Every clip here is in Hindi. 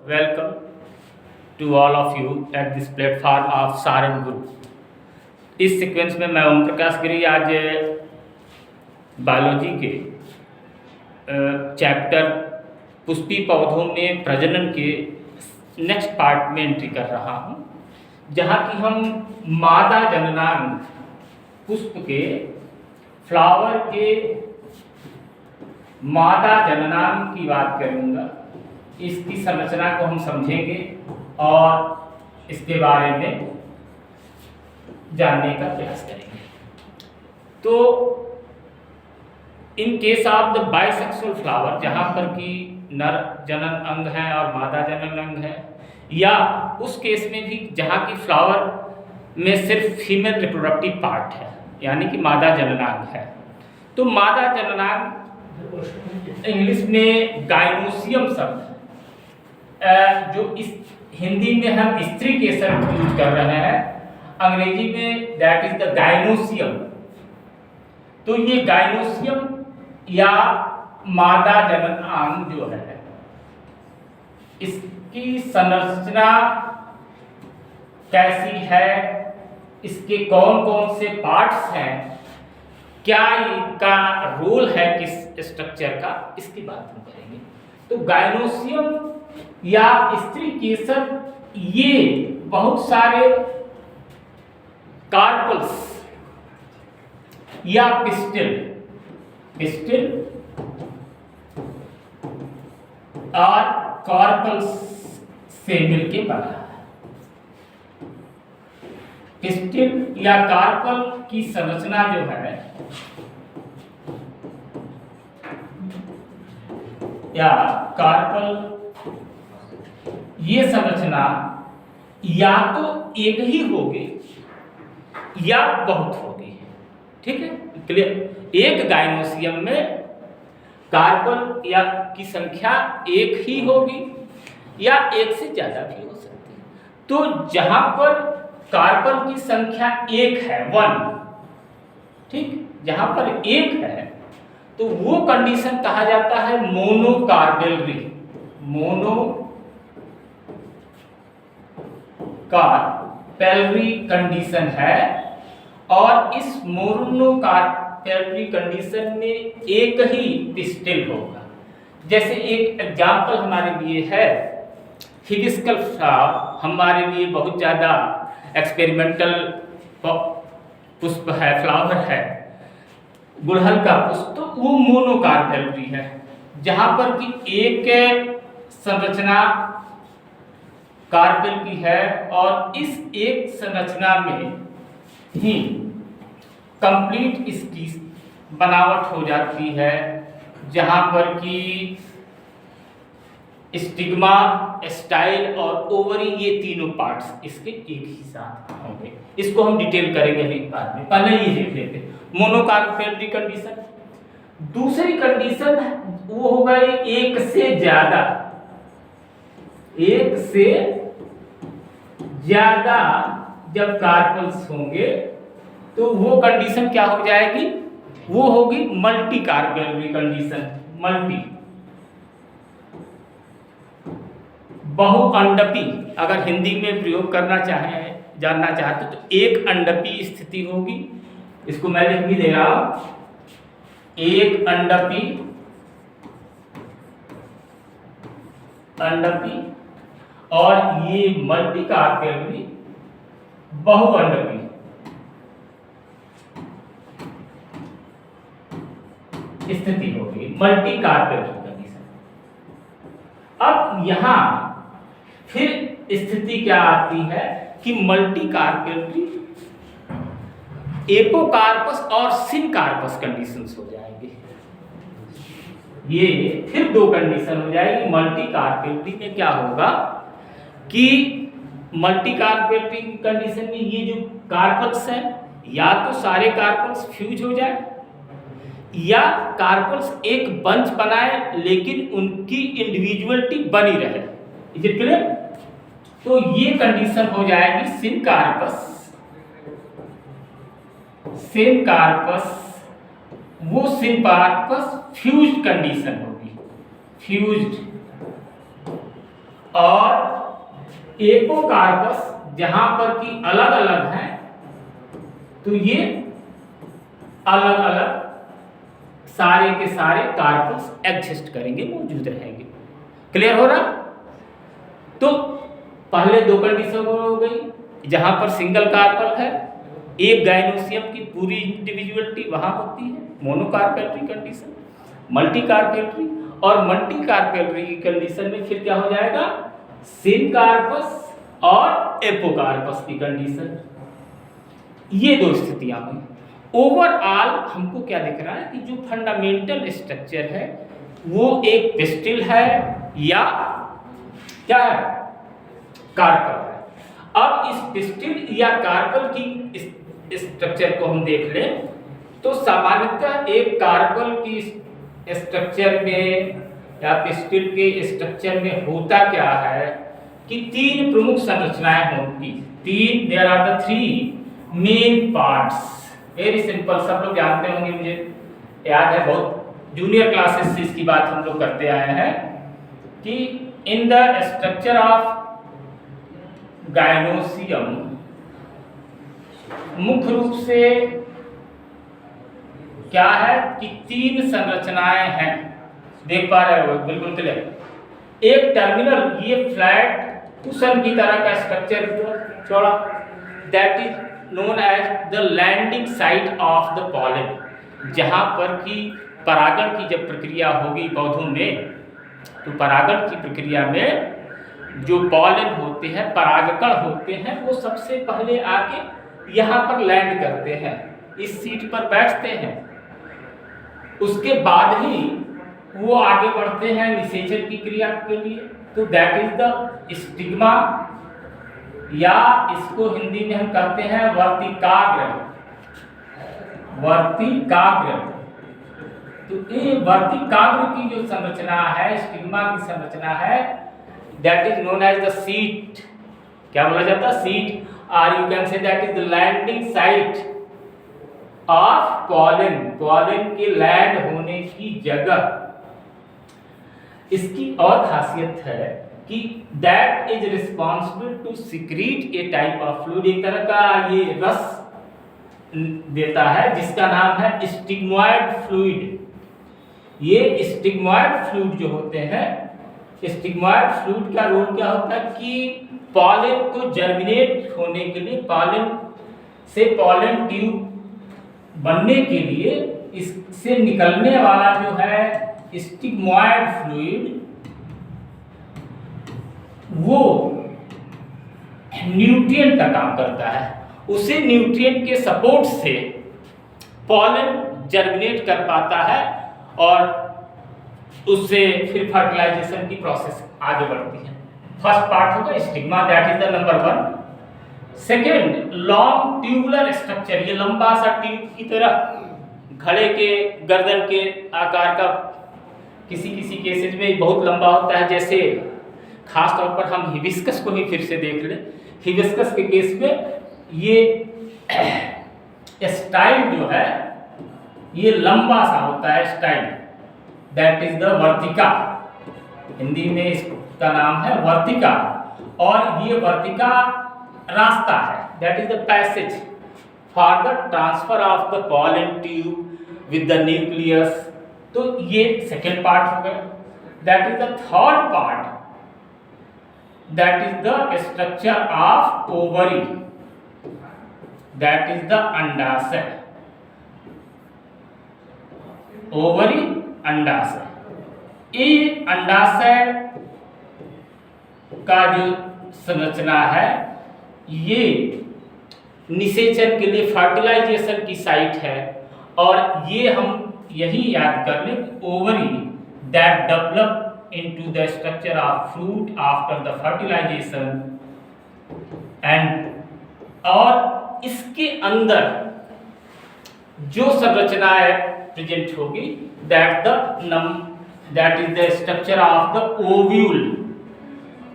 Welcome to all of you at this platform of Sarang group. इस सीक्वेंस में मैं ओम प्रकाश गिरी आज बायोलॉजी के चैप्टर पुष्पी पौधों में प्रजनन के नेक्स्ट पार्ट में एंट्री कर रहा हूँ, जहाँ की हम मादा जननांग पुष्प के फ्लावर के मादा जननांग की बात करूँगा। इसकी संरचना को हम समझेंगे और इसके बारे में जानने का प्रयास करेंगे। तो in case of the bisexual flower, जहाँ पर कि नर जनन अंग है और मादा जनन अंग है, या उस केस में भी जहाँ की फ्लावर में सिर्फ फीमेल रिप्रोडक्टिव पार्ट है, यानी कि मादा जननांग है। तो मादा जननांग इंग्लिश में गाइनोसियम शब्द है, जो इस हिंदी में हम स्त्री केसर यूज कर रहे हैं, अंग्रेजी में दैट इज द गाइनोसियम। तो ये गाइनोसियम या मादा जननांग जो है, इसकी संरचना कैसी है, इसके कौन कौन से पार्ट्स हैं, क्या इनका रोल है किस स्ट्रक्चर का, इसकी बात हम करेंगे। तो गाइनोसियम या स्त्री केसर ये बहुत सारे कार्पल्स या पिस्टिल और कार्पल्स से मिलके बना है। पिस्टिल या कार्पल की संरचना जो है या कार्पल, ये संरचना या तो एक ही होगी या बहुत होगी। ठीक है, क्लियर। एक गाइनोसियम में कार्पल या की संख्या एक ही होगी या एक से ज्यादा भी हो सकती है। तो जहां पर कार्पल की संख्या एक है, 1, ठीक, जहां पर एक है, तो वो कंडीशन कहा जाता है मोनोकार्पेलरी। मोनोकार्पेलरी कंडीशन है, और इस मोनोकार्पेलरी कंडीशन में एक ही पिस्टिल होगा। जैसे एक एग्जांपल हमारे लिए है हिबिस्कस फ्लावर, हमारे लिए बहुत ज़्यादा एक्सपेरिमेंटल पुष्प है, फ्लावर है, गुड़हल का पुष्प। तो वो मोनोकार्पेलरी है, जहां पर कि एक संरचना कार्पेल की है और इस एक संरचना में ही कंप्लीट इसकी बनावट हो जाती है, जहां पर कि स्टिग्मा, स्टाइल और ओवरी, ये तीनों पार्ट्स इसके एक ही साथ होंगे। इसको हम डिटेल करेंगे अभी बाद में, पहले ये देख लेते हैं मोनोकार्पेलरी कंडीशन। दूसरी कंडीशन वो हो गई एक से ज्यादा जब कार्पल्स होंगे तो वो कंडीशन क्या हो जाएगी, वो होगी मल्टी कार्पेलरी कंडीशन। मल्टी, बहुअंडपी अगर हिंदी में प्रयोग करना जानना चाहते तो एक अंडपी स्थिति होगी। इसको मैं लिख भी दे रहा हूं, एक अंडपी और ये मल्टी कार्पेलरी बहुअंडपी। स्थिति होगी मल्टी कार्पेलरी कंडीशन। अब यहां फिर स्थिति क्या आती है कि मल्टी कार्पेलरी एपोकार्पस और सिनकार्पस कंडीशंस हो जाएंगे। ये फिर दो कंडीशन हो जाएगी। मल्टी कार्पेलरी में क्या होगा कि मल्टी कार्पेलरी कंडीशन में ये जो कार्पल्स हैं, या तो सारे कार्पल्स फ्यूज हो जाए या कार्पल्स एक बंच बनाए लेकिन उनकी इंडिविजुअलिटी बनी रहे। Is it clear? तो ये कंडीशन हो जाएगी सिनकार्पस। वो सिनकार्पस फ्यूज्ड कंडीशन होगी। फ्यूज्ड और एपोकार्पस जहां पर कि अलग अलग हैं, तो ये अलग अलग सारे के सारे कार्पल्स एग्जिस्ट करेंगे, मौजूद रहेंगे। क्लियर हो रहा? तो पहले दो कंडीशन हो गई, जहां पर सिंगल कार्पल है, एक गायनोसियम की पूरी इंडिविजुअलिटी वहां होती है, मोनोकार्पेलरी कंडीशन। मल्टी कार्पेलरी, और मल्टी कार्पेलरी की कंडीशन में फिर क्या हो जाएगा, सिनकार्पस और एपोकार्पस की कंडीशन। ये दो स्थितियां हुई। ओवरऑल हमको क्या दिख रहा है कि जो फंडामेंटल स्ट्रक्चर है वो एक पिस्टिल है या क्या है, कार्पल है। अब इस पिस्टिल या कार्पल की स्ट्रक्चर को हम देख लें तो सामान्यतः एक कार्पल की स्ट्रक्चर में या पिस्टिल के स्ट्रक्चर में होता क्या है कि तीन प्रमुख संरचनाएं होंगी। तीन, there are the three main parts. Very simple, सब लोग जानते होंगे, मुझे याद है, बहुत जूनियर क्लासेस से इसकी बात हम लोग करते आए हैं कि in the structure of gynoecium मुख्य रूप से क्या है कि तीन संरचनाएं हैं। देख पा रहे हो? बिल्कुल क्लियर। एक टर्मिनल, ये फ्लैट कुशन की तरह का स्ट्रक्चर चौड़ा, that is known as the landing site of the pollen. जहां पर कि परागण की जब प्रक्रिया होगी पौधों में, तो परागण की प्रक्रिया में जो पॉलन होते हैं, परागकण होते हैं, वो सबसे पहले आके यहाँ पर लैंड करते हैं, इस सीट पर बैठते हैं। उसके बाद ही वो आगे बढ़ते हैं निषेचन की क्रिया के लिए। तो दैट इज द स्टिग्मा, या इसको हिंदी में हम कहते हैं वर्तिकाग्र। वर्तिकाग्र, तो ये वर्तिकाग्र की जो संरचना है, स्टिग्मा की संरचना है, that is known as the seat. क्या बोला जाता है? सीट, और you can say that is the landing site of pollen. Pollen के लैंड होने की जगह। इसकी और खासियत है कि that is responsible to secrete a type of fluid, एक तरह का ये रस देता है जिसका नाम है स्टिग्मॉइड फ्लूइड। ये स्टिग्मॉइड फ्लूइड जो होते हैं, स्टिग्मॉइड फ्लूइड का रोल क्या होता है कि पॉलन को जर्मिनेट होने के लिए, पॉलन से पॉलन ट्यूब बनने के लिए इससे निकलने वाला जो है स्टिग्मॉइड फ्लूइड, वो न्यूट्रिएंट का काम करता है। उसे न्यूट्रिएंट के सपोर्ट से पॉलन जर्मिनेट कर पाता है और उससे फिर फर्टिलाइजेशन की प्रोसेस आगे बढ़ती है। फर्स्ट पार्ट होगा stigma, that is the number 1। Second, long tubular structure, ये लंबा सा ट्यूब की तरह घड़े के गर्दन के आकार का, किसी किसी केसेज में बहुत लंबा होता है, जैसे खास तौर पर हम हिबिस्कस को ही फिर से देख लें। हिबिस्कस के केस में ये स्टाइल जो है ये लंबा सा होता है स्टाइल, दैट इज द वर्तिका। हिंदी में इसका नाम है वर्तिका, और ये वर्तिका रास्ता है, that is the passage for the transfer of the pollen tube with the nucleus. तो ये सेकेंड पार्ट हो गया। That is the third part, that is the structure of ovary, that is the अंडाशय। ओवरी, अंडाशय। ये अंडाशय का जो संरचना है, ये निषेचन के लिए फर्टिलाइजेशन की साइट है। और ये हम यही याद कर लें, ovary that develop into the structure of fruit after the fertilisation, and और इसके अंदर जो संरचना प्रेजेंट होगी, that is the structure of the ovule.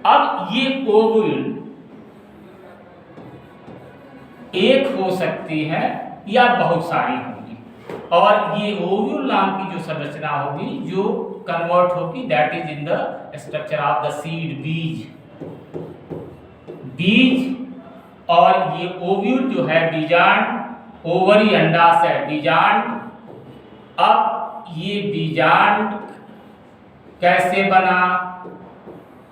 अब ये ओव्यूल एक हो सकती है या बहुत सारी होगी, और ये ओव्यूल नाम की जो संरचना होगी जो कन्वर्ट होगी, that is in the structure of the seed, बीज। बीज और ये ओव्यूल जो है बीजांड, ओवरी अंडाशय बीजांड। अब ये बीजांड कैसे बना,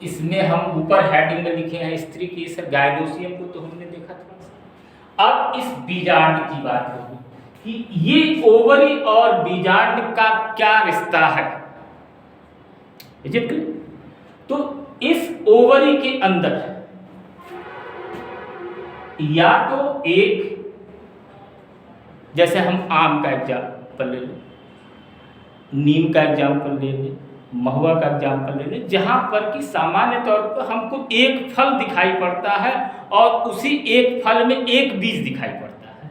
इसमें हम ऊपर हेडिंग में लिखे हैं स्त्री की गायनोसियम को तो हमने देखा था। अब इस बीजांड की बात होगी कि ये ओवरी और बीजांड का क्या रिश्ता है। तो इस ओवरी के अंदर या तो एक, जैसे हम आम का एग्जाम्पल ले लें, नीम का एग्जाम्पल ले लें, महुआ का एग्जाम्पल ले लें, जहाँ पर कि सामान्य तौर पर हमको एक फल दिखाई पड़ता है और उसी एक फल में एक बीज दिखाई पड़ता है।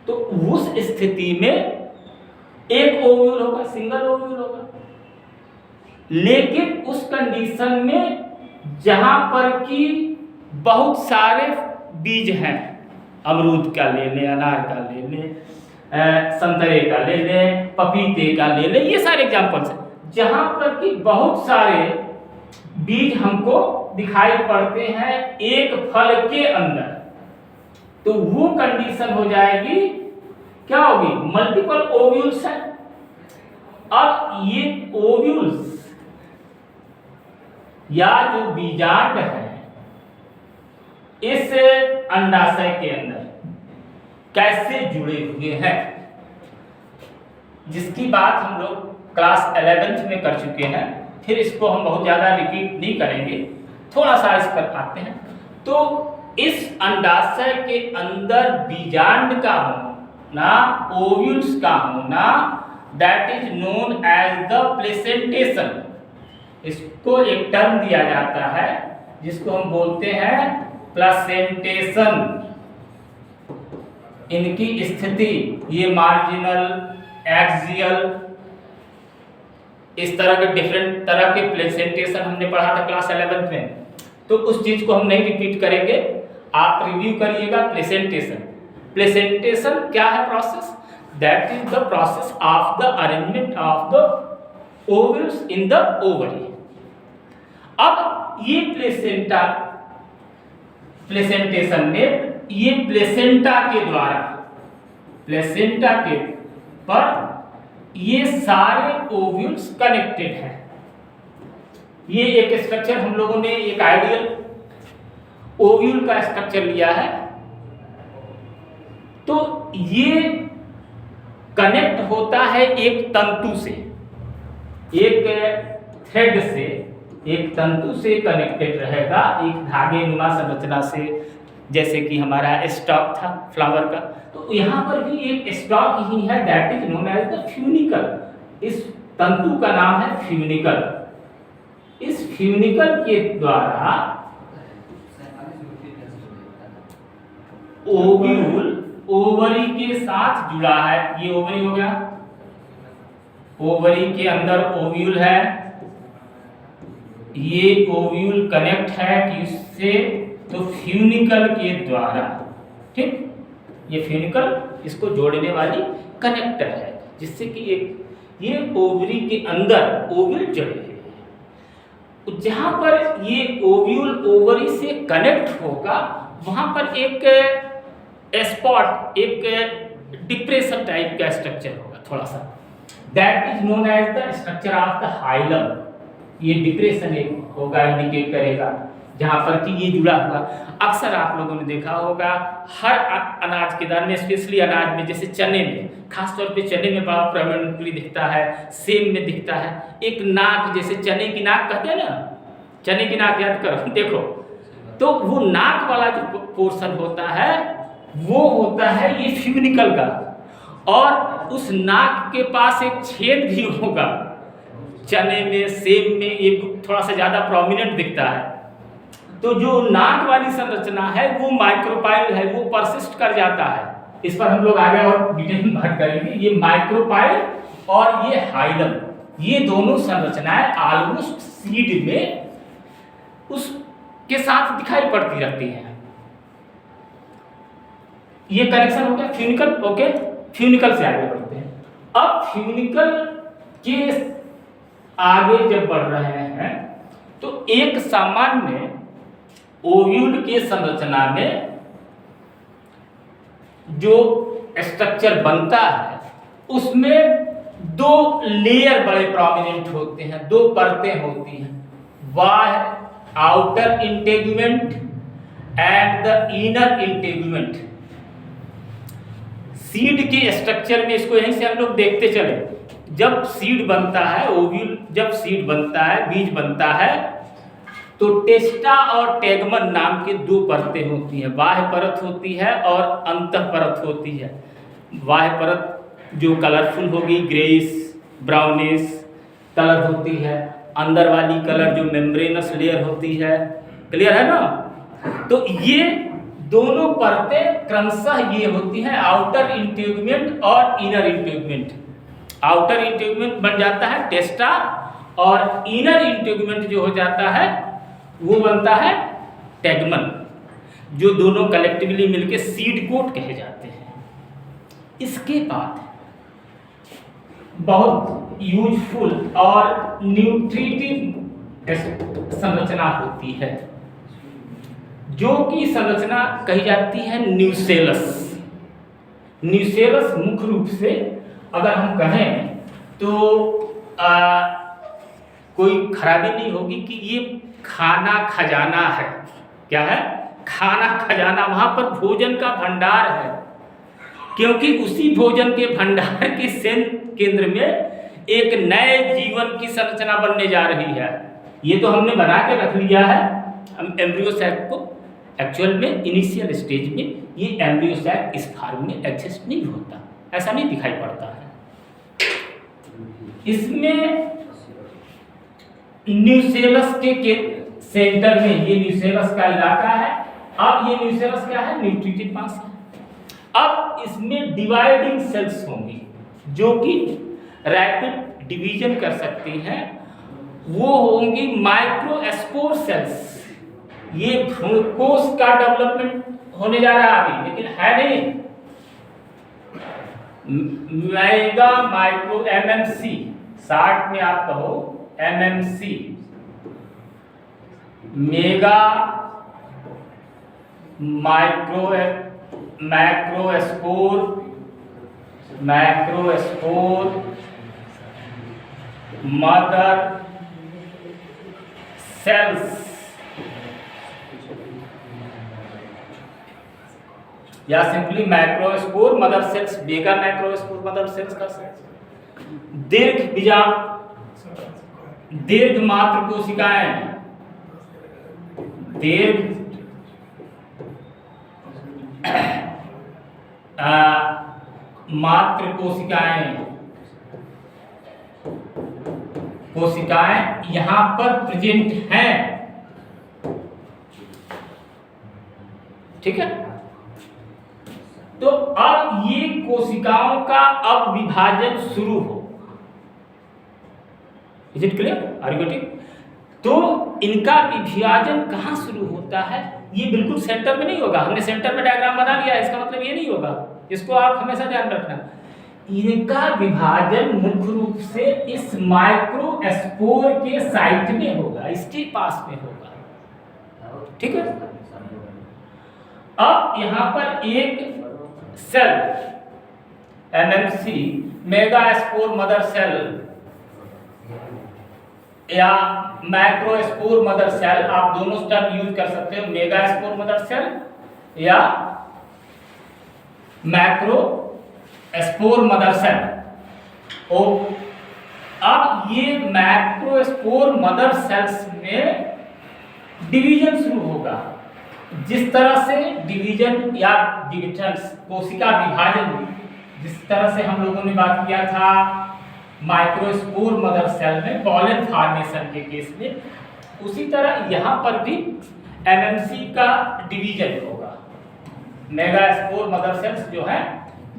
तो उस स्थिति में एक ओव्यूल होगा, सिंगल ओव्यूल होगा। लेकिन उस कंडीशन में जहाँ पर कि बहुत सारे बीज हैं, अमरूद का ले लें, अनार का ले लें, संतरे का ले लें, पपीते का ले लें, ये सारे एग्जाम्पल्स हैं जहां पर कि बहुत सारे बीज हमको दिखाई पड़ते हैं एक फल के अंदर। तो वो कंडीशन हो जाएगी, क्या होगी, मल्टीपल ओव्यूल्स है। अब ये ओव्यूल्स या जो बीजांड है इस अंडाशय के अंदर कैसे जुड़े हुए हैं, जिसकी बात हम लोग क्लास 11th में कर चुके हैं। फिर इसको हम बहुत ज़्यादा रिपीट नहीं करेंगे, थोड़ा सा इस पर आते हैं। तो इस अंडाशय के अंदर बीजांड का होना, ओव्यूल्स का होना, that is known as the placentation. इसको एक टर्म दिया जाता है जिसको हम बोलते हैं प्लेसेंटेशन। इनकी स्थिति ये मार्जिनल, एक्सियल, इस तरह के डिफरेंट तरह के प्लेसेंटेशन हमने पढ़ा था क्लास 11th में। तो उस चीज को हम नहीं रिपीट करेंगे, आप रिव्यू करिएगा। प्लेसेंटेशन क्या है process, that is the process of the arrangement of the ovules in the ovary. अब ये प्लेसेंटेशन में ये प्लेसेंटा के द्वारा, प्लेसेंटा के पर ये सारे ओव्यूल्स कनेक्टेड हैं। ये एक स्ट्रक्चर हम लोगों ने एक आइडियल ओव्यूल का स्ट्रक्चर लिया है। तो ये कनेक्ट होता है एक तंतु से, एक थ्रेड से, एक तंतु से कनेक्टेड रहेगा, एक धागे नुमा संरचना से, जैसे कि हमारा स्टॉक था फ्लावर का। तो यहाँ पर भी एक स्टॉक ही है, that is known as the funicle. इस तंतु का नाम है फ्यूनिकल। इस फ्यूनिकल के द्वारा ओव्यूल ओवरी के साथ जुड़ा है। ये ओवरी हो गया, ओवरी के अंदर ओव्यूल है, ये ओव्यूल कनेक्ट है किससे, तो फ्यूनिकल के द्वारा। ठीक, ये फ्यूनिकल इसको जोड़ने वाली कनेक्टर है, जिससे कि एक ये ओवरी के अंदर ओव्यूल जुड़े हैं। जहां पर ये ओव्यूल ओवरी से कनेक्ट होगा वहां पर एक स्पॉट, एक डिप्रेशन टाइप का स्ट्रक्चर होगा थोड़ा सा, that is known as the structure of the hilum. ये डिप्रेशन एक होगा, इंडिकेट करेगा जहां पर कि ये जुड़ा हुआ। अक्सर आप लोगों ने देखा होगा हर अनाज के दाने में, स्पेशली अनाज में, जैसे चने में, खासतौर पे चने में बड़ा प्रोमिनेंटली दिखता है, सेम में दिखता है एक नाक, जैसे चने की नाक कहते हैं ना, चने की नाक याद करो, देखो तो वो नाक वाला जो पोर्शन होता है वो होता है ये फ्यूनिकल का, और उस नाक के पास एक छेद भी होगा चने में, सेब में, ये थोड़ा सा ज्यादा प्रोमिनेंट दिखता है। तो जो नाक वाली संरचना है वो माइक्रोपाइल है, वो परसिस्ट कर जाता है। इस पर हम लोग आगे और डिटेल में बात करेंगे। ये माइक्रोपाइल और ये हाइलम, ये दोनों संरचनाएं ऑलमोस्ट सीड में उसके साथ दिखाई पड़ती रहती हैं। ये कनेक्शन हो गया फ्यूनिकल। ओके, फ्यूनिकल से आगे बढ़ते हैं। अब फ्यूनिकल के आगे जब बढ़ रहे हैं तो एक सामान्य ओव्यूल के संरचना में जो स्ट्रक्चर बनता है उसमें दो लेयर बड़े प्रोमिनेंट होते हैं, दो परतें होती हैं, वह outer integument and the inner integument. Seed के स्ट्रक्चर में इसको यहीं से हम लोग देखते चले, जब सीड बनता है, ओव्यूल जब सीड बनता है, बीज बनता है, तो टेस्टा और टेगमन नाम के दो परतें होती हैं, बाह्य परत होती है और अंतः परत होती है। बाह्य परत जो कलरफुल होगी, ग्रेइश ब्राउनिश कलर होती है, अंदर वाली कलर जो मेम्ब्रेनस लेयर होती है, क्लियर है ना। तो ये दोनों परतें क्रमशः ये होती हैं आउटर इंटेगुमेंट और इनर इंटेगुमेंट। आउटर इंटेगुमेंट बन जाता है टेस्टा और इनर इंटेगुमेंट जो हो जाता है वो बनता है टेगमन, जो दोनों कलेक्टिवली मिलके सीड कोट कहे जाते हैं। इसके बाद बहुत यूजफुल और न्यूट्रिटिव संरचना होती है, जो कि संरचना कही जाती है न्यूसेलस। न्यूसेलस मुख्य रूप से अगर हम कहें तो कोई खराबी नहीं होगी कि ये खाना खजाना है। क्या है? खाना खजाना। वहां पर भोजन का भंडार है, क्योंकि उसी भोजन के भंडार के केंद्र में एक नए जीवन की संरचना बनने जा रही है। ये तो हमने बना के रख लिया है हम एम्ब्रियो सैक को। एक्चुअल में इनिशियल स्टेज में ये एम्ब्रियो सैक इस फॉर्म में एग्जिस्ट नहीं होता, ऐसा नहीं दिखाई पड़ता है। इसमें न्यूसेलस के सेंटर में ये न्यूसेलस का इलाका है। अब ये न्यूसेलस क्या है? न्यूट्रिटिव मास है। अब इसमें डिवाइडिंग सेल्स होंगी जो कि रैपिड डिवीजन कर सकती हैं, वो होंगी माइक्रोस्पोर सेल्स। ये कोष का डेवलपमेंट होने जा रहा है अभी, लेकिन है नहीं। मेगा माइक्रो एमएमसी, शार्ट में आप कहो MMC, mega macrospore mother cells, या simply macrospore mother cells, mega macrospore mother cells का दीर्घ मात्र कोशिकाएं, मात्र कोशिकाएं यहां पर प्रेजेंट हैं। ठीक है। तो अब ये कोशिकाओं का अब विभाजन शुरू हो। Is it clear? Are you getting? तो इनका विभाजन कहां शुरू होता है? ये बिल्कुल सेंटर में नहीं होगा। हमने सेंटर में डायग्राम बना लिया, इसका मतलब ये नहीं होगा, इसको आप हमेशा ध्यान रखना। इनका विभाजन मुख्य रूप से इस माइक्रोस्पोर के साइट में होगा, इसके पास में होगा। ठीक है। अब यहां पर एक cell MMC, megaspore mother cell या मैक्रोस्पोर मदर सेल, आप दोनों टर्म यूज कर सकते हो, मेगास्पोर मदर सेल या मैक्रोस्पोर मदर सेल। अब ये मैक्रोस्पोर मदर सेल्स में डिवीजन शुरू होगा। जिस तरह से डिवीजन या डिविजन्स, कोशिका विभाजन, जिस तरह से हम लोगों ने बात किया था माइक्रोस्पोर मदर सेल में पॉलन फॉर्मेशन के केस में, उसी तरह यहाँ पर भी एमएमसी का डिवीजन होगा। मेगास्पोर मदर सेल्स जो है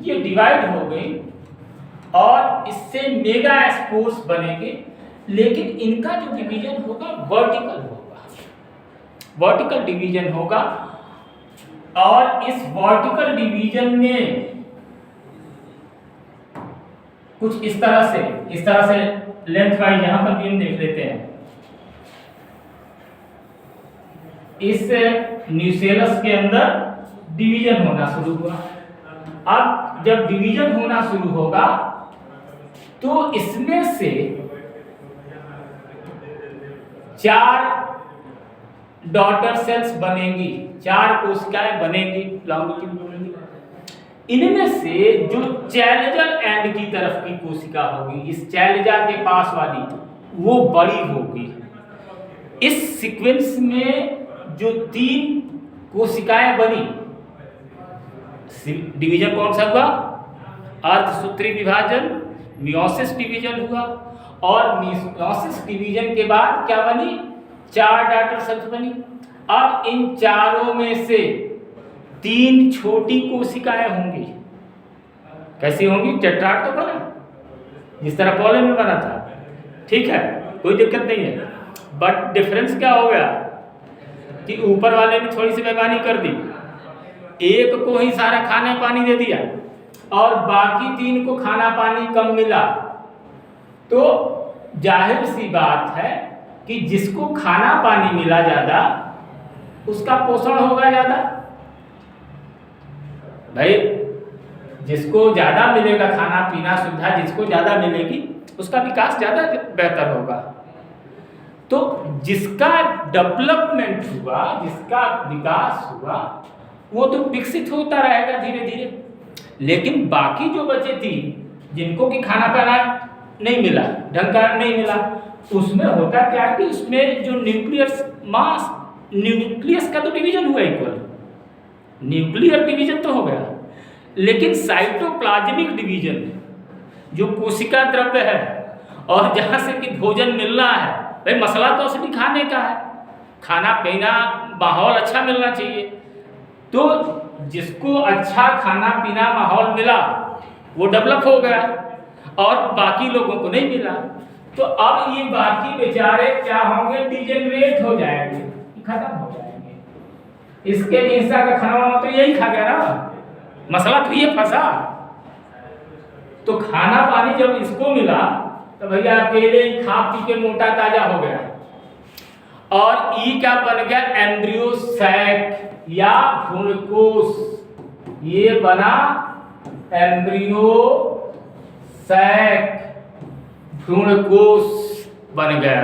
ये डिवाइड हो गई और इससे मेगास्पोर्स बनेंगे, लेकिन इनका जो डिवीजन होगा वर्टिकल होगा, वर्टिकल डिवीजन होगा। और इस वर्टिकल डिवीजन में कुछ इस तरह से लेंथ वाइज यहां पर भी हम देख लेते हैं। इस न्यूसेलस के अंदर डिवीजन होना शुरू हुआ। अब जब डिवीजन होना शुरू होगा तो इसमें से 4 डॉटर सेल्स बनेंगी, 4 कोशिकाएं बनेंगी लॉन्गिट्यूडिनल। इनमें से जो चैलेंजर एंड की तरफ की कोशिका होगी, इस चैलेंजा के पास वाली, वो बड़ी होगी। इस सीक्वेंस में जो 3 कोशिकाएं बनी, डिवीजन कौन सा हुआ? अर्धसूत्री विभाजन, मियोसिस डिवीजन हुआ, और मियोसिस डिवीजन के बाद क्या बनी? 4 डॉटर सेल्स बनी। अब इन चारों में से 3 छोटी कोशिकाएं होंगी। कैसी होंगी? टेट्राड तो बना, जिस तरह पॉलन में बना था, ठीक है, कोई दिक्कत नहीं है। बट डिफरेंस क्या हो गया कि ऊपर वाले ने थोड़ी सी बेईमानी कर दी, एक को ही सारा खाना पानी दे दिया और बाकी 3 को खाना पानी कम मिला। तो जाहिर सी बात है कि जिसको खाना पानी मिला ज्यादा, उसका पोषण होगा ज्यादा। भाई, जिसको ज्यादा मिलेगा खाना पीना सुविधा, जिसको ज्यादा मिलेगी, उसका विकास ज्यादा बेहतर होगा। तो जिसका डेवलपमेंट हुआ, जिसका विकास हुआ, वो तो विकसित होता रहेगा धीरे धीरे। लेकिन बाकी जो बचे थी, जिनको कि खाना पाना नहीं मिला, ढंग का नहीं मिला, उसमें होता क्या कि उसमें जो न्यूक्लियस का तो डिवीजन हुआ इक्वल, न्यूक्लियर डिवीजन तो हो गया, लेकिन साइटोप्लाज्मिक डिवीजन, जो कोशिका द्रव्य है और जहाँ से कि भोजन मिलना है, भाई मसला तो असली खाने का है, खाना पीना माहौल अच्छा मिलना चाहिए। तो जिसको अच्छा खाना पीना माहौल मिला, वो डेवलप हो गया और बाकी लोगों को नहीं मिला। तो अब ये बाकी बेचारे क्या होंगे? डिजेनरेट हो जाएंगे, खत्म हो जाएंगे। इसके हिस्सा का खाना तो यही खा गया ना, मसला तो ये फंसा। तो खाना पानी जब इसको मिला तो भैया अकेले ही खा पी के मोटा ताजा हो गया, और ई क्या बन गया? एम्ब्रियो सैक या भ्रूणकोश। ये बना एम्ब्रियो सैक, भ्रूणकोश बन गया।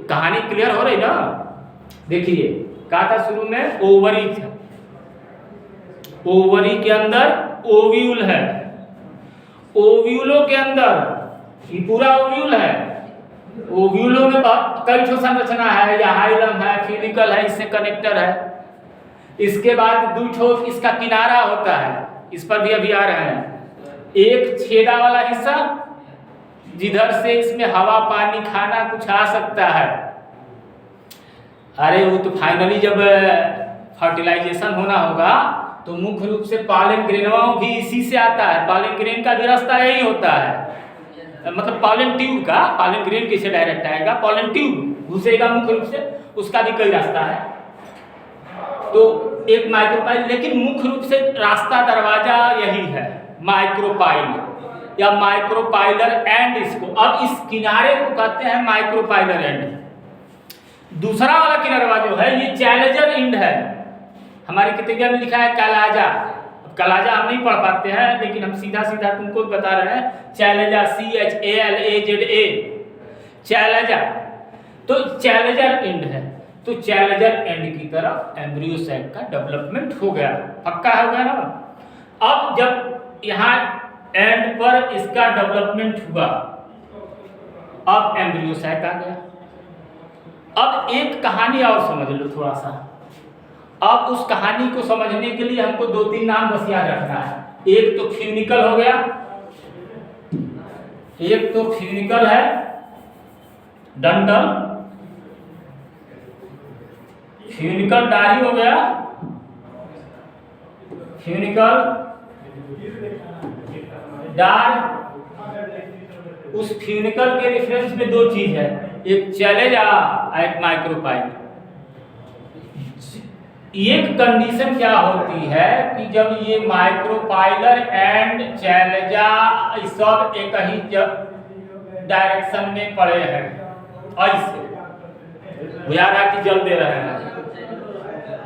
कहानी क्लियर हो रही ना? देखिए, कहा था शुरू में ओवरी था, ओवरी के अंदर ओव्यूल है, ओव्यूलों के अंदर ये पूरा ओव्यूल है, ओव्यूलों में कई ठो संरचना है, या हाइलम है, फ्यूनिकल है, इससे कनेक्टर है। इसके बाद 2 ठो इसका किनारा होता है, इस पर भी अभी आ रहे हैं। एक छेदा वाला हिस्सा, जिधर से इसमें हवा पानी खाना कुछ आ सकता है। अरे वो तो फाइनली जब फर्टिलाइजेशन होना होगा तो मुख्य रूप से पॉलन ग्रेनवाओं भी इसी से आता है। पॉलन ग्रेन का भी रास्ता यही होता है, मतलब पॉलन ट्यूब का, पॉलन ग्रेन कैसे डायरेक्ट आएगा? पॉलन ट्यूब घुसेगा मुख्य रूप से, उसका भी कई रास्ता है। तो एक माइक्रोपाइल, लेकिन मुख्य रूप से रास्ता दरवाजा यही है, माइक्रोपाइल या माइक्रोपाइलर एंड। इसको अब इस किनारे को कहते हैं माइक्रोपाइलर एंड। दूसरा वाला किनारा जो है ये चैलेंजर एंड है। हमारी किताब में लिखा है कैलाजा, कलाजा हम नहीं पढ़ पाते हैं, लेकिन हम सीधा सीधा तुमको बता रहे हैं। चैलेंजा, CHALAZA, चैलेंजा, तो चैलेंजर एंड है। तो चैलेंजर एंड की तरफ एम्ब्रियो सैक का डेवलपमेंट हो गया, पक्का हो गया ना। अब जब यहाँ एंड पर इसका डेवलपमेंट हुआ, अब एम्ब्रियो सैक आ गया। अब एक कहानी और समझ लो थोड़ा सा। अब उस कहानी को समझने के लिए हमको 2-3 नाम बस याद रखना है। एक तो फ्यूनिकल हो गया, एक तो फ्यूनिकल है, डंडल, फ्यूनिकल डारी हो गया, फ्यूनिकल डार। उस फ्यूनिकल के रेफरेंस में 2 चीज है, एक चैलेंजा, एक माइक्रोपाइल। एक कंडीशन क्या होती है कि जब ये माइक्रोपाइलर एंड चैलेंजा सब एक ही डायरेक्शन में पड़े हैं, ऐसे बुझा रहा कि जल दे रहे हैं।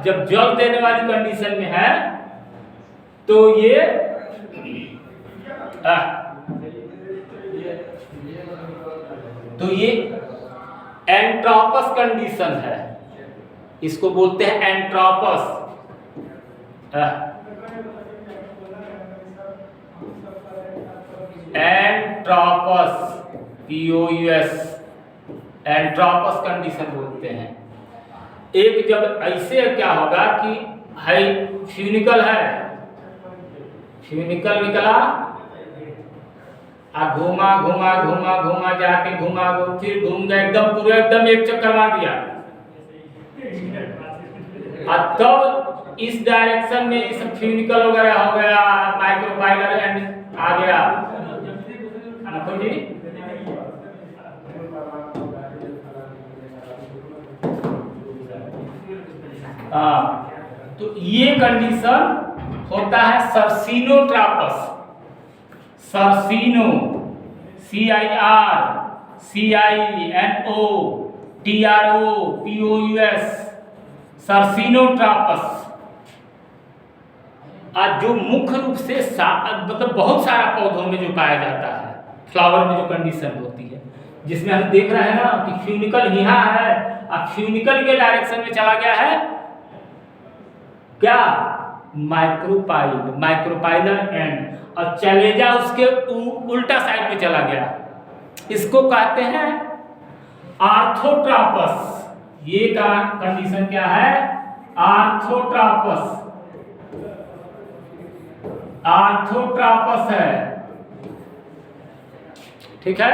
जब जल देने वाली कंडीशन में है तो ये एंट्रोपस कंडीशन है, इसको बोलते हैं एंट्रोपस। एंट्रोपस POUS एंट्रोपस कंडीशन बोलते हैं। एक जब ऐसे क्या होगा कि हाई फ्यूनिकल है, फ्यूनिकल निकला आ घूमा घूमा घूमा घूमा जाके घूमा फिर घूम गया एकदम पूरा एकदम एक चक्कर मार दिया, तब इस डायरेक्शन में इस फ्यूनिकल वगैरह हो गया, माइक्रोपाइलर एंड आ गया जी। तो ये कंडीशन होता है सर्सिनोट्रापस। सर्सिनो CIRCINOTROPOUS सर्सिनोट्रापस। जो मुख्य रूप से मतलब बहुत सारा पौधों में जो पाया जाता है, फ्लावर में जो कंडीशन होती है, जिसमें हम देख रहे हैं ना कि फ्यूनिकल यहाँ है और फ्यूनिकल के डायरेक्शन में चला गया है क्या, माइक्रोपाइलर एंड, और चले जा उसके उल्टा साइड में चला गया, इसको कहते हैं आर्थोट्रापस। ये का कंडीशन क्या है, आर्थोट्रापस। आर्थोट्रापस है, ठीक है।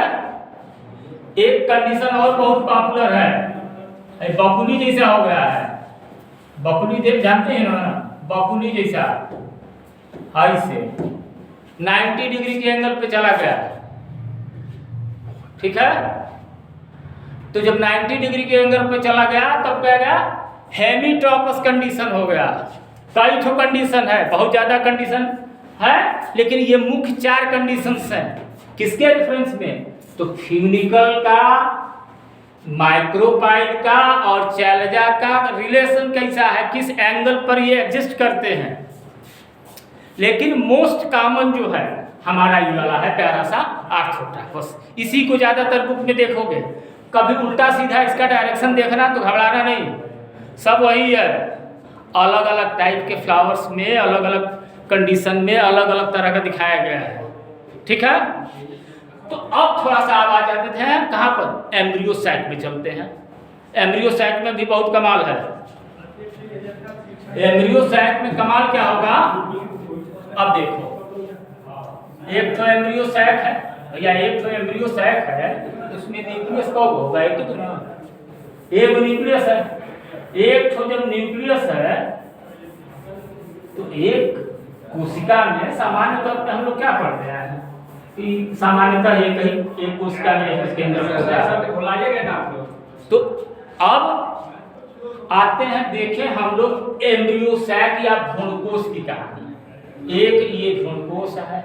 एक कंडीशन और बहुत पॉपुलर है, बकुली जैसा हो गया है। बकुली देख जानते हैं ना, बकुली जैसा हाई से 90 डिग्री के एंगल पे चला गया, ठीक है। तो जब 90 डिग्री के एंगल पे चला गया तब क्या गया, हेमीट्रोपस कंडीशन हो गया। कई ठो कंडीशन है, बहुत ज्यादा कंडीशन है, लेकिन ये मुख्य 4 कंडीशंस हैं। किसके रेफरेंस में, तो फ्यूनिकल का, माइक्रोपाइल का और चैलजा का रिलेशन कैसा है, किस एंगल पर ये एग्जिस्ट करते हैं। लेकिन मोस्ट कॉमन जो है हमारा ये वाला है प्यारा सा आर्थोट्रापस। इसी को ज्यादातर बुक में देखोगे, कभी उल्टा सीधा इसका डायरेक्शन देखना तो घबराना नहीं, सब वही है। अलग अलग टाइप के फ्लावर्स में अलग अलग कंडीशन में अलग अलग तरह का दिखाया गया है, ठीक है। तो अब थोड़ा सा अब आ जाते हैं कहाँ पर, एम्ब्रियो साइट में चलते हैं। एम्ब्रियो साइट में भी बहुत कमाल है। एम्ब्रियो साइट में कमाल क्या होगा, अब देखो, एक तो एम्ब्रियो साइट है या एक तो एम्ब्रियो साइट है, उसमें न्यूक्लियस कब होगा, एक तो एक न्यूक्लियस है। एक तो जब न्यूक्लियस है तो एक कोशिका में सामान्य तौर पर हम लोग क्या पढ़ते हैं कि सामान्यतः एक कोशिका में उसके अंदर तो अब आते हैं देखें हम लोग एम्ब्रियो सैक या भ्रूणकोश की कहानी। एक ये भ्रूणकोश है,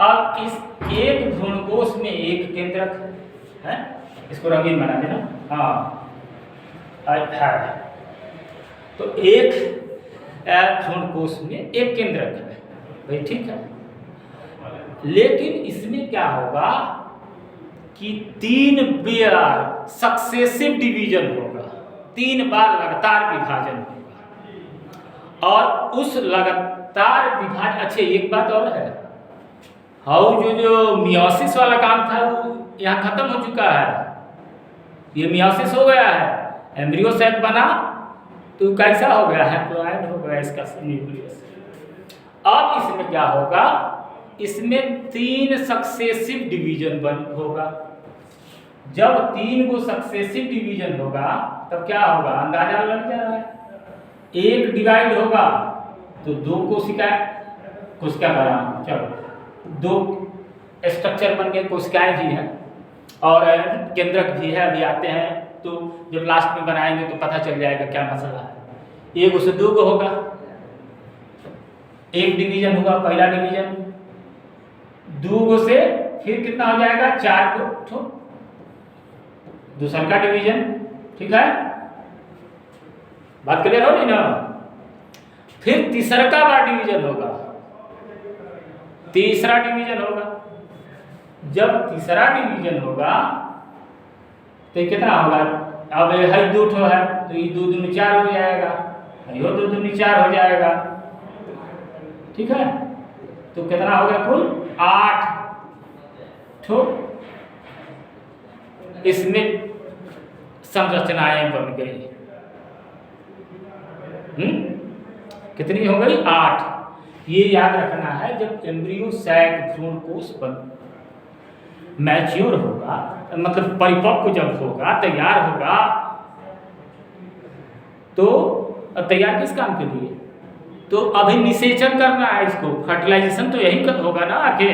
अब इस एक भ्रूणकोश में एक केंद्रक है, इसको रंगीन बना देना, हाँ है। तो एक भ्रूणकोश में एक केंद्रक है भाई, ठीक है। लेकिन इसमें क्या होगा कि 3 बार सक्सेसिव डिवीजन होगा, 3 बार लगातार विभाजन होगा। और उस लगातार विभाजन, अच्छे एक बात और है, हाउ जो मियोसिस वाला काम था वो यहाँ खत्म हो चुका है, ये मियोसिस हो गया है, एम्ब्रियो साइट बना तो कैसा हो गया, हैप्लॉइड हो गया इसका न्यूक्लियस। अब इसमें क्या होगा, इसमें 3 सक्सेसिव डिवीजन होगा। जब 3 को सक्सेसिव डिवीजन होगा तब क्या होगा, अंदाजा लग जा रहा है। एक डिवाइड होगा तो 2 कोशिका बना, चलो 2 स्ट्रक्चर बन के कोशिकाएं भी हैं और केंद्रक भी है। अभी आते हैं तो जब लास्ट में बनाएंगे तो पता चल जाएगा क्या मसला है। 1 से 2 होगा, एक डिवीजन होगा, पहला डिवीजन। 2 से फिर कितना हो जाएगा, 4 को, दूसरा का डिवीजन, ठीक है, बात क्लियर हो रही ना। फिर तीसरा का बार डिवीजन होगा, तीसरा डिवीजन होगा। जब तीसरा डिवीजन होगा तो कितना होगा, अब है 2 ठो है तो ये 2 दूनी 4 हो जाएगा, यो 2 दूनी 4 हो जाएगा, ठीक है। तो कितना हो गया कुल 8 ठो इसमें संरचनाएं बन गई। कितनी हो गई 8। ये याद रखना है, जब एम्ब्रियो सैक भ्रूणकोश बन मैच्योर होगा, मतलब परिपक्व जब होगा, तैयार होगा, तो तैयार किस काम के लिए, तो अभी निषेचन करना है इसको, फर्टिलाइजेशन तो यही होगा ना आगे,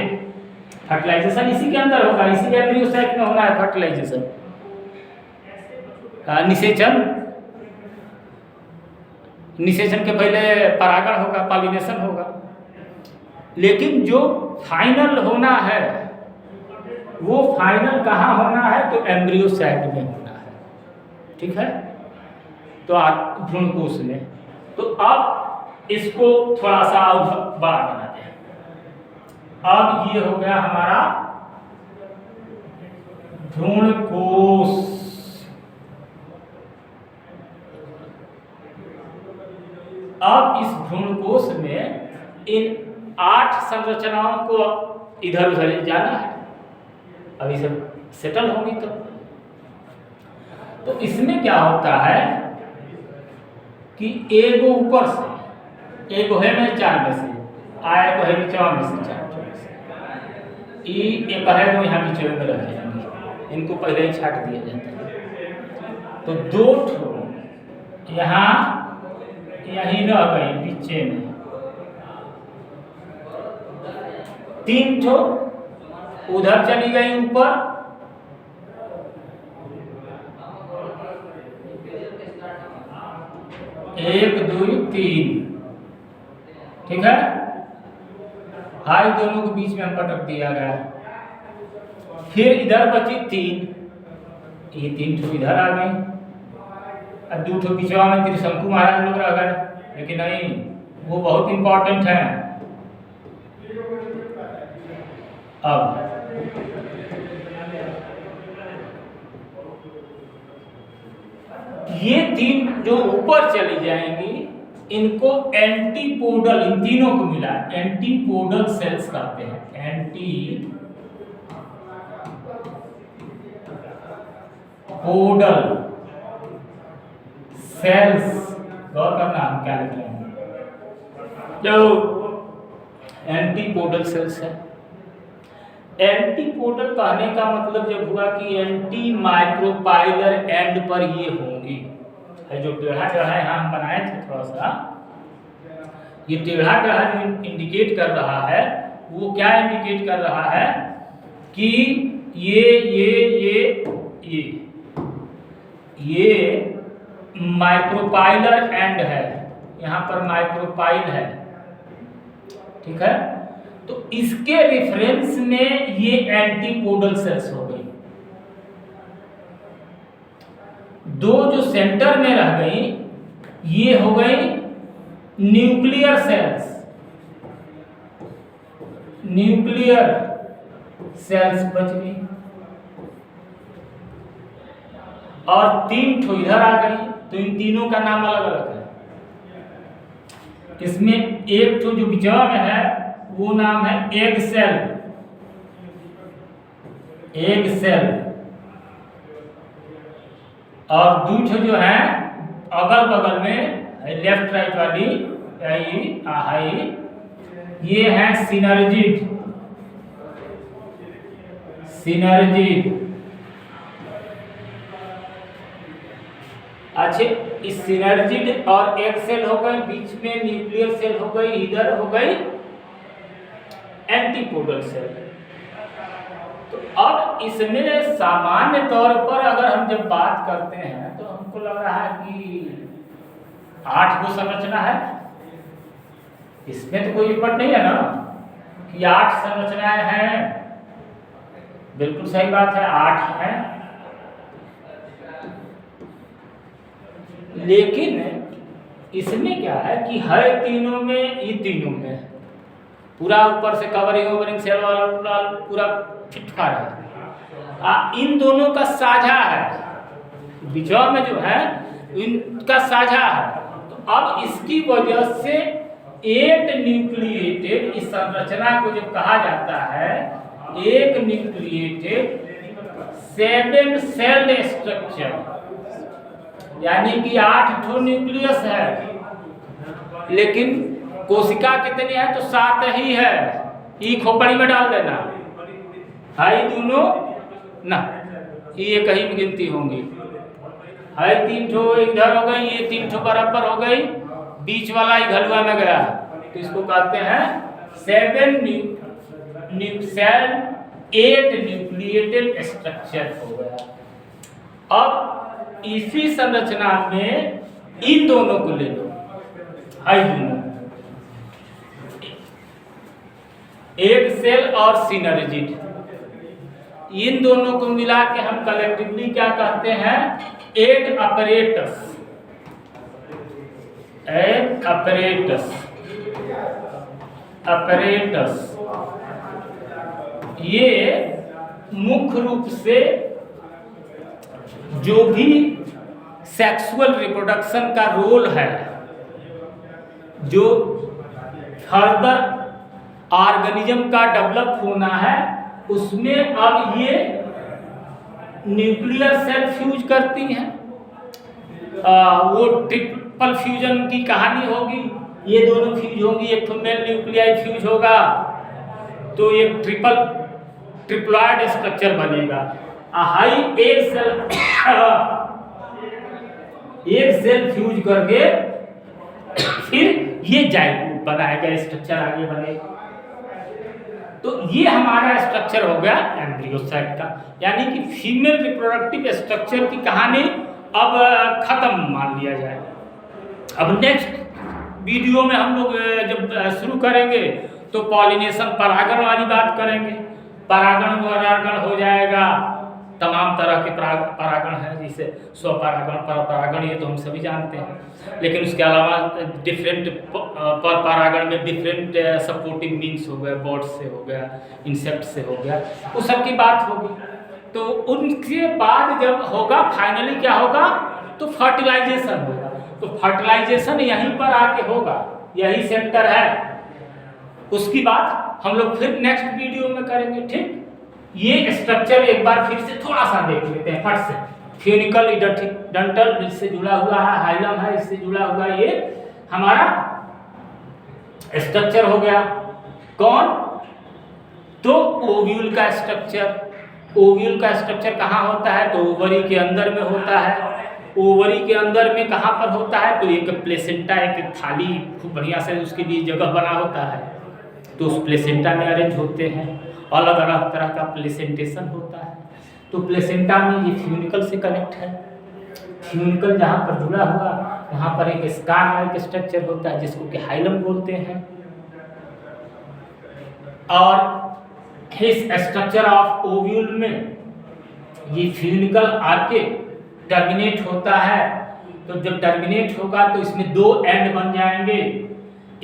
फर्टिलाइजेशन इसी के अंदर होगा, इसी के एम्ब्रियो सैक में होना है फर्टिलाइजेशन, निषेचन, निषेचन के पहले परागण होगा, पॉलिनेशन होगा। लेकिन जो फाइनल होना है वो फाइनल कहाँ होना है, तो एम्ब्रियो सैक में होना है, ठीक है, तो भ्रूणकोश में। तो अब इसको थोड़ा सा बड़ा बना दें। अब ये हो गया हमारा भ्रूणकोश। अब इस भ्रूणकोश में इन 8 संरचनाओं को इधर उधर जाना है, अभी सब सेटल होगी तो इसमें क्या होता है कि एगो ऊपर से, एगो है में 4 में से, आए को है नीचे में से 4 में से, एक है वो यहाँ नीचे में रख जाएंगे, इनको पहले ही छाट दिया जाता है। तो 2 ठो यहाँ यहीं रह गई पीछे में, 3 ठो उधर चली गई ऊपर, 1 2 3, ठीक है, हाई दोनों के बीच में हम पटक दिया गया। फिर इधर बची 3, ये 3 ठो इधर आ गई, और 2 ठो पिछवा में त्रिशंकु महाराज लोग रह गए, लेकिन नहीं, वो बहुत इंपॉर्टेंट है। अब ये 3 जो ऊपर चली जाएंगी, इनको एंटीपोडल, इन तीनों को मिला एंटीपोडल सेल्स कहते हैं, एंटीपोडल सेल्स। गौर करना हम क्या लिख रहे हैं, जो एंटीपोडल सेल्स है। एंटीपोडल कहने का मतलब जब हुआ कि एंटी माइक्रोपाइलर एंड पर ये होंगी, है जो टेढ़ा टेढ़ा यहाँ हम बनाए थे थोड़ा सा, ये टेढ़ा टेढ़ा जो इंडिकेट कर रहा है, वो क्या इंडिकेट कर रहा है कि ये माइक्रोपाइलर एंड है, यहाँ पर माइक्रोपाइल है, ठीक है। तो इसके रेफरेंस में ये एंटीपोडल सेल्स हो गई। 2 जो सेंटर में रह गई, ये हो गई न्यूक्लियर सेल्स, न्यूक्लियर सेल्स बच गई, और 3 ठो इधर आ गई। तो इन तीनों का नाम अलग अलग है। इसमें एक ठो जो बिचवा में है वो नाम है एग सेल, एग सेल, और 2 ठो जो है अगल बगल में लेफ्ट राइट वाली ये है सिनर्जिड, सिनर्जिड। अच्छे, इस सिनर्जिड और एग सेल हो गई, बीच में न्यूक्लियर सेल हो गई, इधर हो गई एंटीपोडल सेल। तो अब इसमें सामान्य तौर पर अगर हम जब बात करते हैं तो हमको लग रहा है कि 8 को संरचना है, इसमें तो कोई विपट नहीं है ना कि 8 संरचनाएं हैं। बिल्कुल सही बात है, 8 है। लेकिन इसमें क्या है कि है तीनों में, ये तीनों में पूरा ऊपर से कवरिंग ओवरिंग सेल वाला पूरा फिटफाट है। इन दोनों का साझा है, बिचवा में जो है इनका साझा है। तो अब इसकी वजह से 8 न्यूक्लिएटेड, इस संरचना को जो कहा जाता है 1 न्यूक्लिएटेड 7 सेल स्ट्रक्चर, यानी कि 8 ठो न्यूक्लियस है, लेकिन कोशिका कितनी है तो 7 ही है। ई खोपड़ी में डाल देना, हाई दोनों ना, ये कहीं में गिनती होंगी। हाई 3 ठो इधर हो गई, ये 3 ठो बराबर हो गई, बीच वाला ही घलुआ में गया, तो इसको कहते हैं 7 सेल 8 न्यूक्लिएटेड स्ट्रक्चर हो गया। अब इसी संरचना में इन दोनों को ले लो, हाई दोनों, एक सेल और सिनर्जिड, इन दोनों को मिला के हम कलेक्टिवली क्या कहते हैं, एक अपरेटस। एक अपरेटस ये मुख्य रूप से जो भी सेक्सुअल रिप्रोडक्शन का रोल है, जो फर्दर ऑर्गेनिज्म का डेवलप होना है, उसमें अब ये न्यूक्लियर सेल फ्यूज करती हैं। वो ट्रिपल फ्यूजन की कहानी होगी, ये दोनों फ्यूज होंगी, एक तो मेल न्यूक्लियाई फ्यूज होगा तो एक ट्रिप्लॉइड स्ट्रक्चर बनेगा। हाई एक सेल फ्यूज करके फिर ये जाइगोट बनाएगा, स्ट्रक्चर आगे बनेगा। तो ये हमारा स्ट्रक्चर हो गया एम्ब्रियोसाइट का, यानी कि फीमेल रिप्रोडक्टिव स्ट्रक्चर की कहानी अब खत्म मान लिया जाए। अब नेक्स्ट वीडियो में हम लोग जब शुरू करेंगे तो पॉलिनेशन, परागण वाली बात करेंगे। परागण वरागण हो जाएगा, तमाम तरह के परागण हैं, जैसे स्वपरागण, परपरागण, ये तो हम सभी जानते हैं। लेकिन उसके अलावा डिफरेंट परपरागण में डिफरेंट सपोर्टिव मीन्स हो गए, बर्ड से हो गया, इंसेक्ट से हो गया, उस सब की बात होगी। तो उनके बाद जब होगा फाइनली क्या होगा, तो फर्टिलाइजेशन होगा। तो फर्टिलाइजेशन यहीं पर आके होगा, यही सेंटर है। उसकी बात हम लोग फिर नेक्स्ट वीडियो में करेंगे, ठीक। ये स्ट्रक्चर एक बार फिर से थोड़ा सा देख लेते हैं फट से। फ्यूनिकल डंटल इससे जुड़ा हुआ है, हाइलम है इससे जुड़ा हुआ, ये हमारा स्ट्रक्चर हो गया। कौन, तो ओव्यूल का स्ट्रक्चर। ओव्यूल का स्ट्रक्चर कहाँ होता है, तो ओवरी के अंदर में होता है। ओवरी के अंदर में कहाँ पर होता है, तो एक प्लेसेंटा, एक थाली खूब बढ़िया से उसके लिए जगह बना होता है, तो उस प्लेसेंटा में अरेंज होते हैं। अलग अलग तरह का प्लेसेंटेशन होता है। तो प्लेसेंटा में ये फ्यूनिकल से कनेक्ट है। फ्यूनिकल जहाँ पर जुड़ा हुआ, वहाँ पर एक स्कार लाइक स्ट्रक्चर होता है जिसको कि हाइलम बोलते हैं। और इस स्ट्रक्चर ऑफ ओव्यूल में ये फ्यूनिकल आके टर्मिनेट होता है। तो जब टर्मिनेट होगा तो इसमें 2 एंड बन जाएंगे,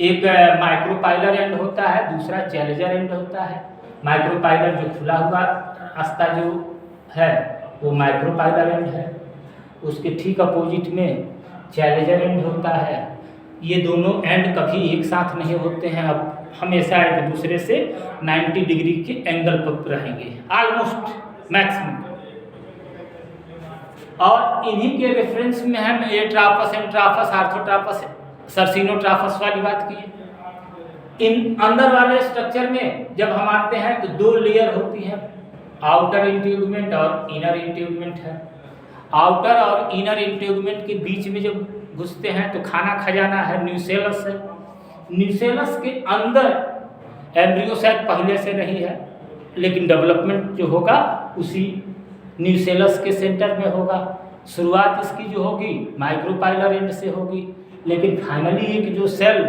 एक माइक्रोपाइलर एंड होता है, दूसरा चैलेंजर एंड होता है। माइक्रोपाइलर जो खुला हुआ रास्ता जो है वो माइक्रोपाइलर एंड है, उसके ठीक अपोजिट में चैलेंजर एंड होता है। ये दोनों एंड कभी एक साथ नहीं होते हैं, अब हमेशा एक दूसरे से 90 डिग्री के एंगल पर रहेंगे, ऑलमोस्ट मैक्सिमम। और इन्हीं के रेफरेंस में हम एट्रापस, एंट्रापस, आर्थोट्रापस, सर्सिनोट्रापस वाली बात की। इन अंदर वाले स्ट्रक्चर में जब हम आते हैं तो 2 लेयर होती हैं, आउटर इंट्यूगमेंट और इनर इंट्यूगमेंट है। आउटर और इनर इंट्यूगमेंट के बीच में जब घुसते हैं तो खाना खजाना है, न्यूसेलस है। न्यूसेलस के अंदर एम्ब्रियोसाइट पहले से रही है, लेकिन डेवलपमेंट जो होगा उसी न्यूसेलस के सेंटर में होगा। शुरुआत इसकी जो होगी माइक्रोपाइलर एंड से होगी, लेकिन फाइनली एक जो सेल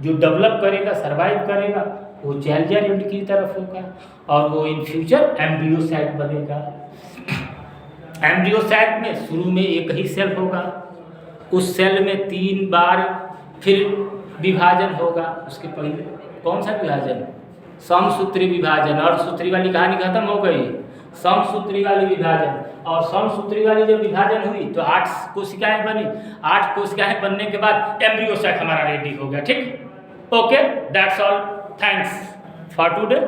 जो डेवलप करेगा, सरवाइव करेगा, वो चैलेंजर एंड की तरफ होगा और वो इन फ्यूचर एम्ब्रियोसाइट बनेगा। एम्ब्रियोसाइट में शुरू में एक ही सेल होगा उस सेल में 3 बार फिर विभाजन होगा। उसके पहले कौन सा विभाजन? समसूत्री विभाजन। और सूत्री वाली कहानी खत्म हो गई, समसूत्री वाली विभाजन। और समसूत्री वाली जब विभाजन हुई तो 8 कोशिकाएं बनी। 8 कोशिकाएं बनने के बाद एम्ब्रियो सैक हमारा रेडी हो गया। ठीक, okay, that's all, thanks for today.